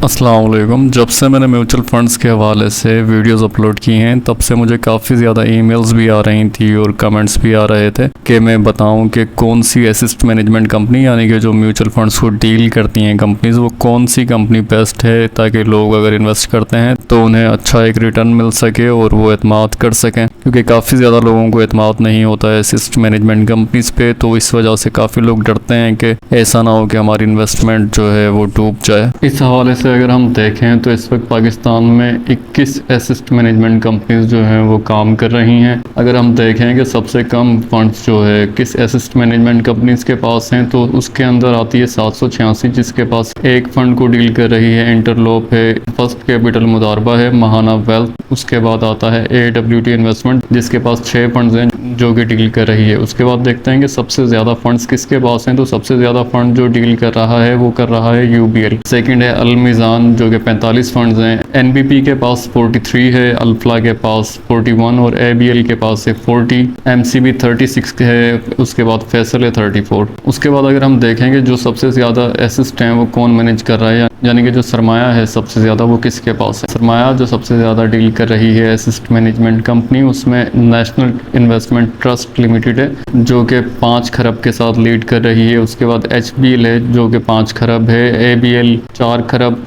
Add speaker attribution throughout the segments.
Speaker 1: अस्सलाम वालेकुम। जब से मैंने म्यूचुअल फंड्स के हवाले से वीडियोस अपलोड की हैं तब से मुझे काफ़ी ज़्यादा ईमेल्स भी आ रही थी और कमेंट्स भी आ रहे थे कि मैं बताऊं कि कौन सी एसेट मैनेजमेंट कंपनी यानी कि जो म्यूचुअल फंड्स को डील करती हैं कंपनीज, वो कौन सी कंपनी बेस्ट है ताकि लोग अगर इन्वेस्ट करते हैं तो उन्हें अच्छा एक रिटर्न मिल सके और वो एतमाद कर सकें, क्योंकि काफ़ी ज़्यादा लोगों को एतमाद नहीं होता है एसेट मैनेजमेंट कंपनीज पे। तो इस वजह से काफ़ी लोग डरते हैं कि ऐसा ना हो कि हमारी इन्वेस्टमेंट जो है वो डूब जाए। इस हवाले से अगर हम देखें तो इस वक्त पाकिस्तान में 21 एसेट मैनेजमेंट कंपनीज जो हैं वो काम कर रही हैं। अगर हम देखें कि सबसे कम फंड्स जो है किस एसेट मैनेजमेंट कंपनीज के पास हैं तो उसके अंदर आती है 786, जिसके पास एक फ़ंड को डील कर रही है इंटरलोप है, फर्स्ट कैपिटल मुदारबा है, महाना वेल्थ। उसके बाद आता है AWT इन्वेस्टमेंट जिसके पास 6 फंड्स हैं जो कि डील कर रही है। उसके बाद देखते हैं कि सबसे ज़्यादा फंड्स किसके पास हैं, तो सबसे ज़्यादा फंड जो डील कर रहा है वो कर रहा है UBL। सेकंड है अलमीज़ान जो कि 45 फंड्स हैं। NBP के पास 43 है, अल्फला के पास 41 और ABL के पास है 40, MCB 36 है, उसके बाद फैसल है 34। उसके बाद अगर हम देखेंगे जो सबसे ज़्यादा एसेट हैं वो कौन मैनेज कर रहा है, यानी कि जो सरमाया है सबसे ज़्यादा वो किसके पास है। सरमाया जो सबसे ज़्यादा डील कर रही है एसेट मैनेजमेंट कंपनी, उसमें नेशनल इन्वेस्टमेंट ट्रस्ट लिमिटेड है जो कि 5 खरब के साथ लीड कर रही है। उसके बाद HBL है जो कि 5 खरब है, ABL 4 खरब,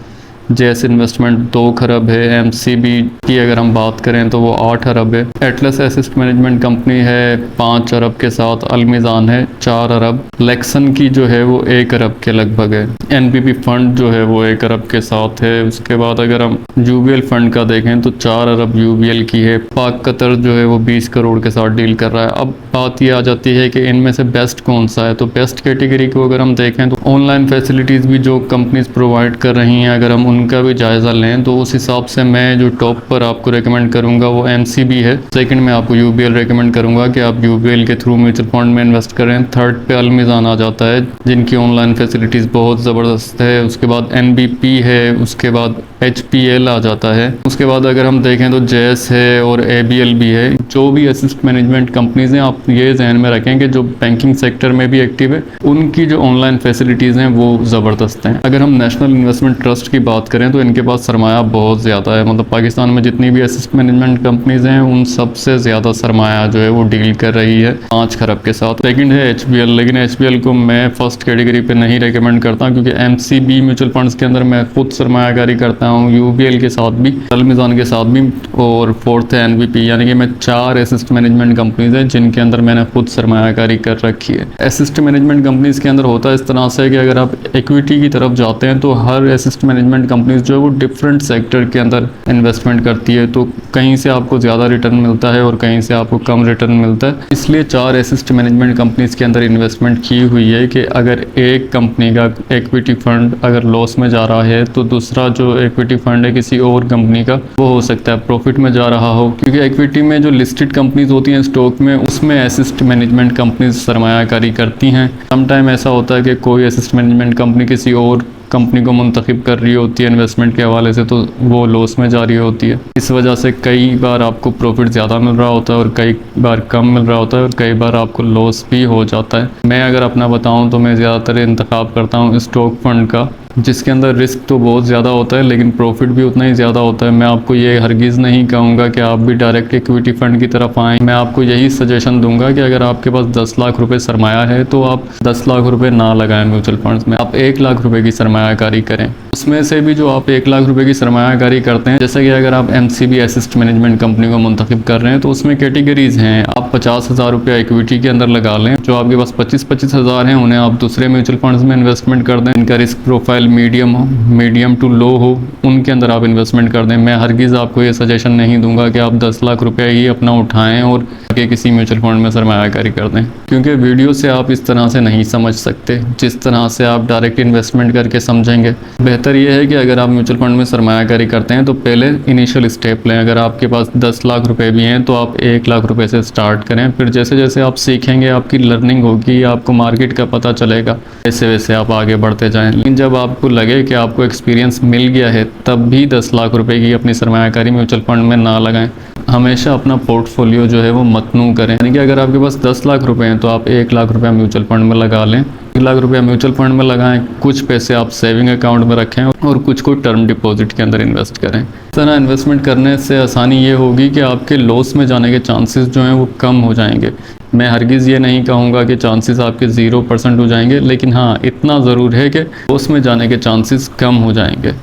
Speaker 1: JS इन्वेस्टमेंट 2 खरब है, MCB की अगर हम बात करें तो वो 8 अरब है, एटलस एसेट मैनेजमेंट कंपनी है 5 अरब के साथ, अलमीज़ान है 4 अरब, लेक्सन की जो है वो 1 अरब के लगभग है, NBP फंड जो है वो 1 अरब के साथ है। उसके बाद अगर हम UBL फंड का देखें तो 4 अरब UBL की है। पाक कतर जो है वो 20 करोड़ के साथ डील कर रहा है। अब बात ये आ जाती है कि इनमें से बेस्ट कौन सा है, तो बेस्ट कैटेगरी को अगर हम देखें तो ऑनलाइन फैसिलिटीज़ भी जो कंपनीज प्रोवाइड कर रही हैं अगर हम उनका भी जायज़ा लें तो उस हिसाब से मैं जो टॉप पर आपको रेकमेंड करूंगा वो MCB है। सेकंड में आपको UBL रेकमेंड करूंगा कि आप UBL के थ्रू म्यूचुअल फंड में इन्वेस्ट करें। थर्ड पे अलमीज़ान आ जाता है जिनकी ऑनलाइन फैसिलिटीज़ बहुत ज़बरदस्त है। उसके बाद NBP है, उसके बाद HPL आ जाता है। उसके बाद अगर हम देखें तो JS है और ABL भी है। जो भी एसेट मैनेजमेंट कंपनीज हैं आप ये जहन में रखें कि जो बैंकिंग सेक्टर में भी एक्टिव है उनकी जो ऑनलाइन फैसिलिटीज़ हैं वो ज़बरदस्त हैं। अगर हम नेशनल इन्वेस्टमेंट ट्रस्ट की बात करें तो इनके पास सरमाया बहुत ज़्यादा है, मतलब पाकिस्तान में जितनी भी एसेट मैनेजमेंट कंपनीज हैं उन सबसे ज़्यादा सरमाया जो है वो डील कर रही है 5 खरब के साथ। सेकंड है HBL, लेकिन HBL को मैं फर्स्ट कैटेगरी पे नहीं रेकमेंड करता क्योंकि MCB म्यूचुअल फंड्स के अंदर मैं खुद सरमायाकारी करता हूँ, UBL के साथ भी, अलमीज़ान के साथ भी, और फोर्थ है NBP। यानी कि मैं 4 एसेट मैनेजमेंट कंपनीज हैं जिनके अंदर मैंने खुद सरमायाकारी कर रखी है। एसेट मैनेजमेंट कंपनीज के अंदर होता है इस तरह से कि अगर आप इक्विटी की तरफ जाते हैं तो हर एसेट मैनेजमेंट कंपनीज जो है वो डिफरेंट सेक्टर के अंदर इन्वेस्टमेंट करती है, तो कहीं से आपको ज़्यादा रिटर्न मिलता है और कहीं से आपको कम रिटर्न मिलता है। इसलिए 4 एसेट मैनेजमेंट कंपनीज के अंदर इन्वेस्टमेंट की हुई है कि अगर एक कंपनी का इक्विटी फंड अगर लॉस में जा रहा है तो दूसरा जो इक्विटी फंड है किसी और कंपनी का वो हो सकता है प्रॉफिट में जा रहा हो, क्योंकि इक्विटी में जो लिस्टेड कंपनीज होती हैं स्टॉक में उसमें एसेट मैनेजमेंट कंपनीज सरमायाकारी करती हैं। समटाइम ऐसा होता है कि कोई एसेट मैनेजमेंट कंपनी किसी और कंपनी को मुंतखब कर रही होती है इन्वेस्टमेंट के हवाले से तो वो लॉस में जा रही होती है। इस वजह से कई बार आपको प्रॉफिट ज़्यादा मिल रहा होता है और कई बार कम मिल रहा होता है और कई बार आपको लॉस भी हो जाता है। मैं अगर अपना बताऊं तो मैं ज़्यादातर इंतखाब करता हूं स्टॉक फंड का, जिसके अंदर रिस्क तो बहुत ज़्यादा होता है लेकिन प्रॉफिट भी उतना ही ज़्यादा होता है। मैं आपको ये हरगिज़ नहीं कहूँगा कि आप भी डायरेक्ट इक्विटी फ़ंड की तरफ आएँ। मैं आपको यही सजेशन दूंगा कि अगर आपके पास 10 लाख रुपए सरमाया है तो आप 10 लाख रुपए ना लगाएं म्यूचुअल फंड्स में, आप 1 लाख रुपए की सरमायाकारी करें। उसमें से भी जो आप 1 लाख रुपए की सरमायाकारी करते हैं, जैसे कि अगर आप MCB एसेट मैनेजमेंट कंपनी को मुंतखब कर रहे हैं तो उसमें कैटेगरीज हैं। आप 50,000 रुपया इक्विटी के अंदर लगा लें, जो आपके पास 25-25 हज़ार हैं उन्हें आप दूसरे म्यूचुअल फंड्स में इन्वेस्टमेंट कर दें। इनका risk profile medium to low हो, उनके अंदर आप इन्वेस्टमेंट कर दें। मैं हरगिज़ आपको ये सजेशन नहीं दूंगा कि आप 10 लाख रुपया ही अपना उठाएं और के किसी म्यूचुअल फंड में सरमायाकारी कर दें, क्योंकि वीडियो से आप इस तरह से नहीं समझ सकते जिस तरह से आप डायरेक्ट इन्वेस्टमेंट करके समझेंगे। बेहतर यह है कि अगर आप म्यूचुअल फंड में सरमायाकारी करते हैं तो पहले इनिशियल स्टेप लें। अगर आपके पास 10 लाख रुपए भी हैं तो आप 1 लाख रुपए से स्टार्ट करें, फिर जैसे जैसे आप सीखेंगे आपकी लर्निंग होगी, आपको मार्केट का पता चलेगा, वैसे वैसे आप आगे बढ़ते जाएँ। लेकिन जब आपको लगे कि आपको एक्सपीरियंस मिल गया है तब भी 10 लाख रुपए की अपनी सरमायाकारी म्यूचुअल फंड में ना लगाएं। हमेशा अपना पोर्टफोलियो जो है वो मतनू करें, यानी कि अगर आपके पास 10 लाख रुपए हैं तो आप 1 लाख रुपया म्यूचुअल फंड में लगा लें 1 लाख रुपया म्यूचुअल फंड में लगाएं, कुछ पैसे आप सेविंग अकाउंट में रखें और कुछ को टर्म डिपॉजिट के अंदर इन्वेस्ट करें। इस तरह इन्वेस्टमेंट करने से आसानी ये होगी कि आपके लॉस में जाने के चांसेस जो हैं वो कम हो जाएंगे। मैं हरगिज़ ये नहीं कहूँगा कि चांसेस आपके 0% हो जाएंगे, लेकिन हाँ इतना ज़रूर है कि लॉस में जाने के चांसेस कम हो जाएंगे।